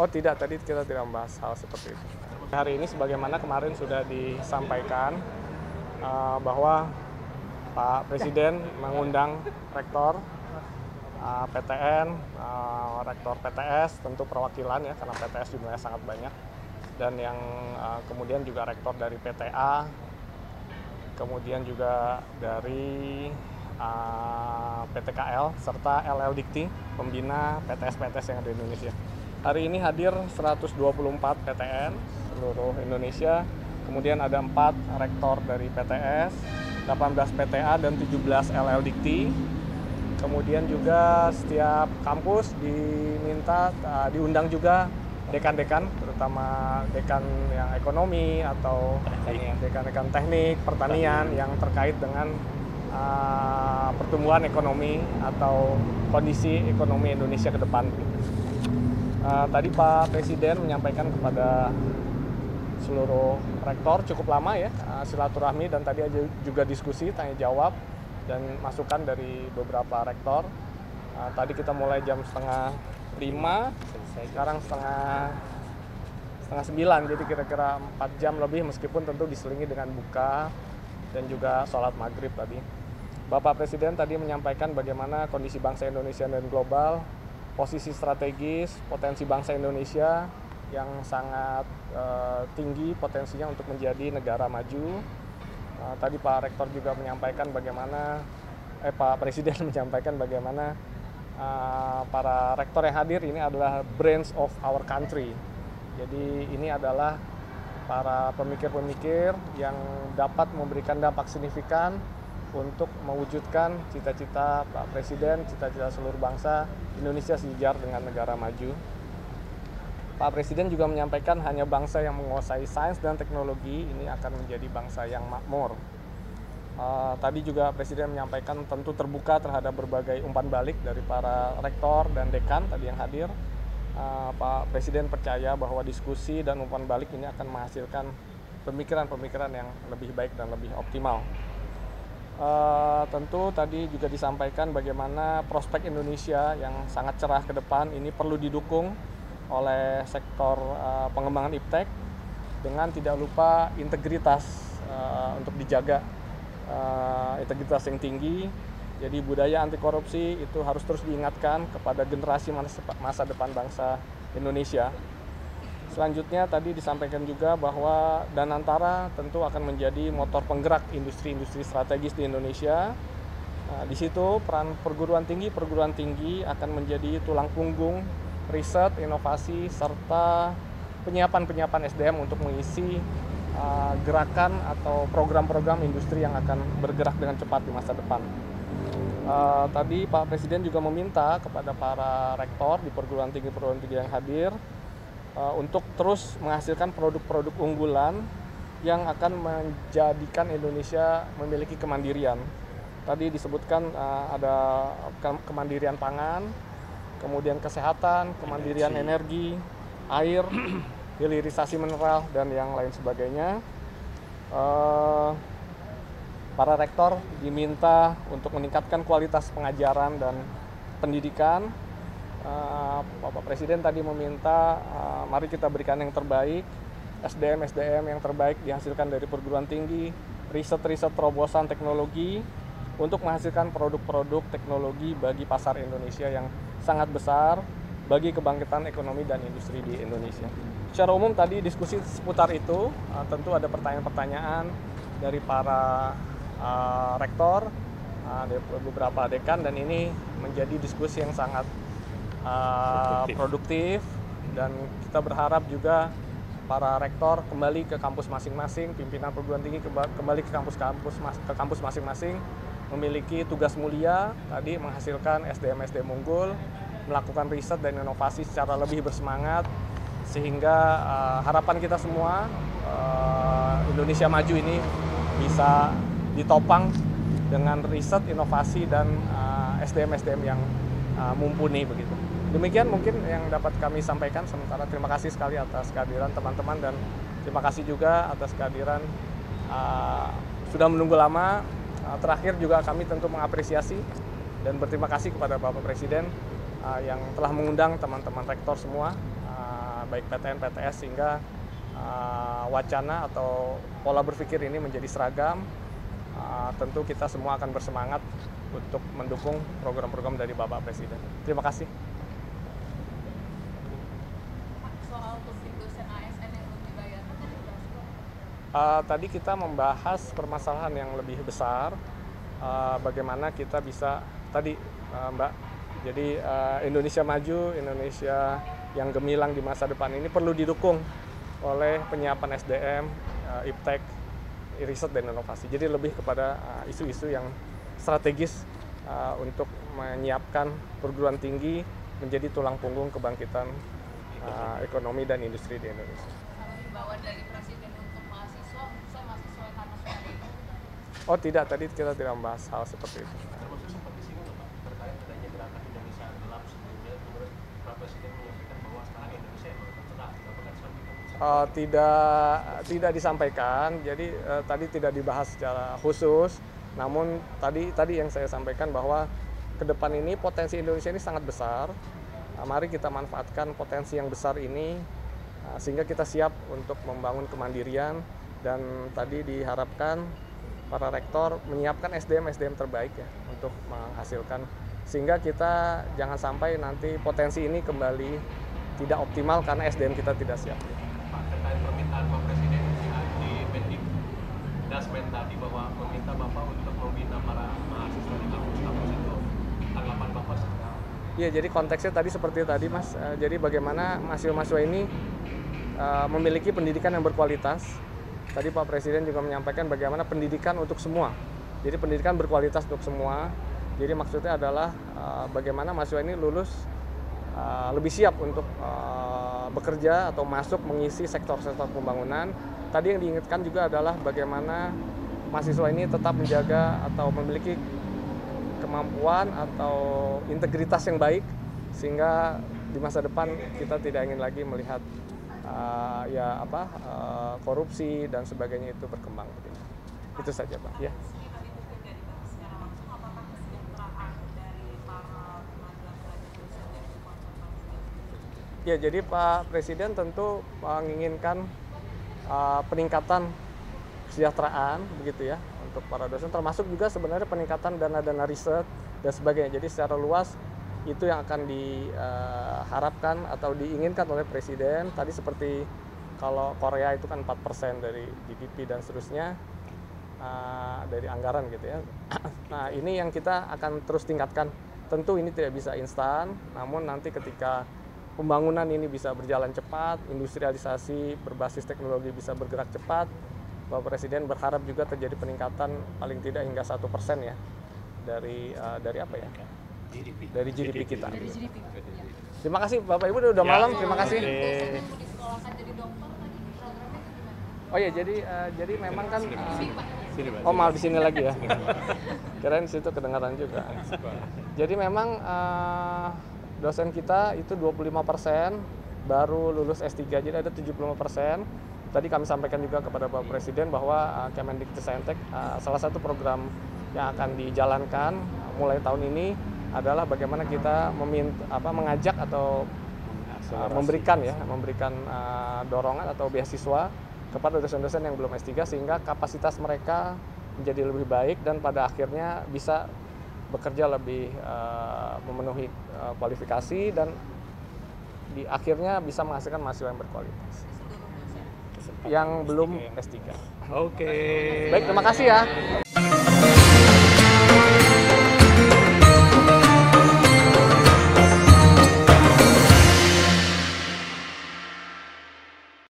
Oh tidak, tadi kita tidak membahas hal seperti itu. Hari ini sebagaimana kemarin sudah disampaikan bahwa Pak Presiden mengundang rektor PTN, rektor PTS, tentu perwakilan ya, karena PTS jumlahnya sangat banyak, dan yang kemudian juga rektor dari PTA, kemudian juga dari PTKL, serta LL Dikti, pembina PTS-PTS yang ada di Indonesia. Hari ini hadir 124 PTN seluruh Indonesia, kemudian ada 4 rektor dari PTS, 18 PTA, dan 17 LL Dikti. Kemudian juga setiap kampus diundang juga dekan-dekan, terutama dekan yang ekonomi atau dekan-dekan teknik, pertanian yang terkait dengan pertumbuhan ekonomi atau kondisi ekonomi Indonesia ke depan. Tadi Pak Presiden menyampaikan kepada seluruh rektor cukup lama ya, silaturahmi, dan tadi juga diskusi, tanya jawab, dan masukan dari beberapa rektor. Tadi kita mulai jam 4:30, sekarang setengah 9, jadi kira-kira 4 jam lebih, meskipun tentu diselingi dengan buka dan juga sholat maghrib tadi. Bapak Presiden tadi menyampaikan bagaimana kondisi bangsa Indonesia dan global, posisi strategis, potensi bangsa Indonesia yang sangat tinggi potensinya untuk menjadi negara maju. Tadi Pak Rektor juga menyampaikan bagaimana, Pak Presiden menyampaikan bagaimana para rektor yang hadir ini adalah brains of our country. Jadi ini adalah para pemikir-pemikir yang dapat memberikan dampak signifikan untuk mewujudkan cita-cita Pak Presiden, cita-cita seluruh bangsa Indonesia sejajar dengan negara maju. Pak Presiden juga menyampaikan hanya bangsa yang menguasai sains dan teknologi ini akan menjadi bangsa yang makmur. Tadi juga Presiden menyampaikan tentu terbuka terhadap berbagai umpan balik dari para rektor dan dekan tadi yang hadir. Pak Presiden percaya bahwa diskusi dan umpan balik ini akan menghasilkan pemikiran-pemikiran yang lebih baik dan lebih optimal. Tentu tadi juga disampaikan bagaimana prospek Indonesia yang sangat cerah ke depan ini perlu didukung oleh sektor pengembangan iptek dengan tidak lupa integritas untuk dijaga, integritas yang tinggi. Jadi budaya anti korupsi itu harus terus diingatkan kepada generasi masa depan bangsa Indonesia. Selanjutnya tadi disampaikan juga bahwa Danantara tentu akan menjadi motor penggerak industri-industri strategis di Indonesia. Di situ peran perguruan tinggi akan menjadi tulang punggung riset, inovasi, serta penyiapan SDM untuk mengisi gerakan atau program-program industri yang akan bergerak dengan cepat di masa depan. Tadi Pak Presiden juga meminta kepada para rektor di perguruan tinggi yang hadir untuk terus menghasilkan produk-produk unggulan yang akan menjadikan Indonesia memiliki kemandirian. Tadi disebutkan ada kemandirian pangan, kemudian kesehatan, kemandirian energi, air, hilirisasi mineral, dan yang lain sebagainya. Para rektor diminta untuk meningkatkan kualitas pengajaran dan pendidikan. Bapak Presiden tadi meminta mari kita berikan yang terbaik, SDM yang terbaik dihasilkan dari perguruan tinggi, riset terobosan teknologi untuk menghasilkan produk-produk teknologi bagi pasar Indonesia yang sangat besar bagi kebangkitan ekonomi dan industri di Indonesia. Secara umum tadi diskusi seputar itu, tentu ada pertanyaan-pertanyaan dari para rektor, dari beberapa dekan, dan ini menjadi diskusi yang sangat produktif, dan kita berharap juga para rektor kembali ke kampus masing-masing, pimpinan perguruan tinggi kembali ke kampus masing-masing, memiliki tugas mulia tadi menghasilkan SDM unggul, melakukan riset dan inovasi secara lebih bersemangat, sehingga harapan kita semua Indonesia maju ini bisa ditopang dengan riset, inovasi, dan SDM yang mumpuni begitu. Demikian mungkin yang dapat kami sampaikan sementara. Terima kasih sekali atas kehadiran teman-teman, dan terima kasih juga atas kehadiran sudah menunggu lama. Terakhir juga kami tentu mengapresiasi dan berterima kasih kepada Bapak Presiden yang telah mengundang teman-teman rektor semua baik PTN, PTS, sehingga wacana atau pola berpikir ini menjadi seragam. Tentu kita semua akan bersemangat untuk mendukung program-program dari Bapak Presiden. Terima kasih. Soal kursi dosen ASN yang belum dibayarkan tadi Tadi kita membahas permasalahan yang lebih besar, bagaimana kita bisa tadi Mbak, jadi Indonesia maju, Indonesia yang gemilang di masa depan ini perlu didukung oleh penyiapan SDM, iptek, riset dan inovasi. Jadi lebih kepada isu-isu yang strategis untuk menyiapkan perguruan tinggi menjadi tulang punggung kebangkitan ekonomi dan industri di Indonesia. kalau himbauan dari Presiden untuk mahasiswa, khususnya mahasiswa yang karena suara itu. Oh tidak, tadi kita tidak membahas hal seperti itu. Termasuk seperti sini loh Pak, terkait adanya gerakan Indonesia gelap sebelumnya, menurut Pak Presiden menyampaikan bahwa sekarang Indonesia yang tercerah, apakah disampaikan? Tidak disampaikan, jadi tadi tidak dibahas secara khusus. Namun tadi yang saya sampaikan bahwa ke depan ini potensi Indonesia ini sangat besar. Mari kita manfaatkan potensi yang besar ini sehingga kita siap untuk membangun kemandirian, dan tadi diharapkan para rektor menyiapkan SDM terbaik ya untuk menghasilkan, sehingga kita jangan sampai nanti potensi ini kembali tidak optimal karena SDM kita tidak siap. Pak, terkait permintaan Pak Presiden di Mendik Dasmen tadi bahwa meminta Bapak untuk membina para mahasiswa di kampus-kampus itu, tanggapan Bapak seperti apa? Iya, jadi konteksnya tadi seperti tadi Mas, jadi bagaimana mahasiswa-mahasiswa ini memiliki pendidikan yang berkualitas. Tadi Pak Presiden juga menyampaikan bagaimana pendidikan untuk semua. Jadi pendidikan berkualitas untuk semua. Jadi maksudnya adalah bagaimana mahasiswa ini lulus lebih siap untuk bekerja atau masuk mengisi sektor-sektor pembangunan. Tadi yang diingatkan juga adalah bagaimana mahasiswa ini tetap menjaga atau memiliki kemampuan atau integritas yang baik, sehingga di masa depan kita tidak ingin lagi melihat korupsi dan sebagainya itu berkembang. Itu saja Pak. Ya. Ya, jadi Pak Presiden tentu menginginkan peningkatan kesejahteraan begitu ya untuk para dosen, termasuk juga sebenarnya peningkatan dana-dana riset dan sebagainya. Jadi secara luas itu yang akan diharapkan atau diinginkan oleh Presiden. Tadi seperti kalau Korea itu kan 4% dari GDP dan seterusnya dari anggaran gitu ya. Nah, ini yang kita akan terus tingkatkan. Tentu ini tidak bisa instan, namun nanti ketika pembangunan ini bisa berjalan cepat, industrialisasi berbasis teknologi bisa bergerak cepat, Bapak Presiden berharap juga terjadi peningkatan paling tidak hingga 1% ya dari apa ya? Dari GDP kita. Dari GDP. Terima kasih Bapak Ibu, udah malam. Terima kasih. Dosen yang mau disekolahkan jadi dokter tadi programnya gimana? Oh ya, jadi memang kan Sini, Pak. oh maaf di sini lagi ya. Kirain di situ kedengaran juga. Jadi memang dosen kita itu 25% baru lulus S3, jadi ada 75%. Tadi kami sampaikan juga kepada Bapak Presiden bahwa Kemendikbudristek salah satu program yang akan dijalankan mulai tahun ini adalah bagaimana kita mengajak atau memberikan dorongan atau beasiswa kepada dosen-dosen yang belum S3 sehingga kapasitas mereka menjadi lebih baik dan pada akhirnya bisa bekerja lebih memenuhi kualifikasi dan di akhirnya bisa menghasilkan mahasiswa yang berkualitas. Yang belum S3. Oke. Baik, terima kasih ya.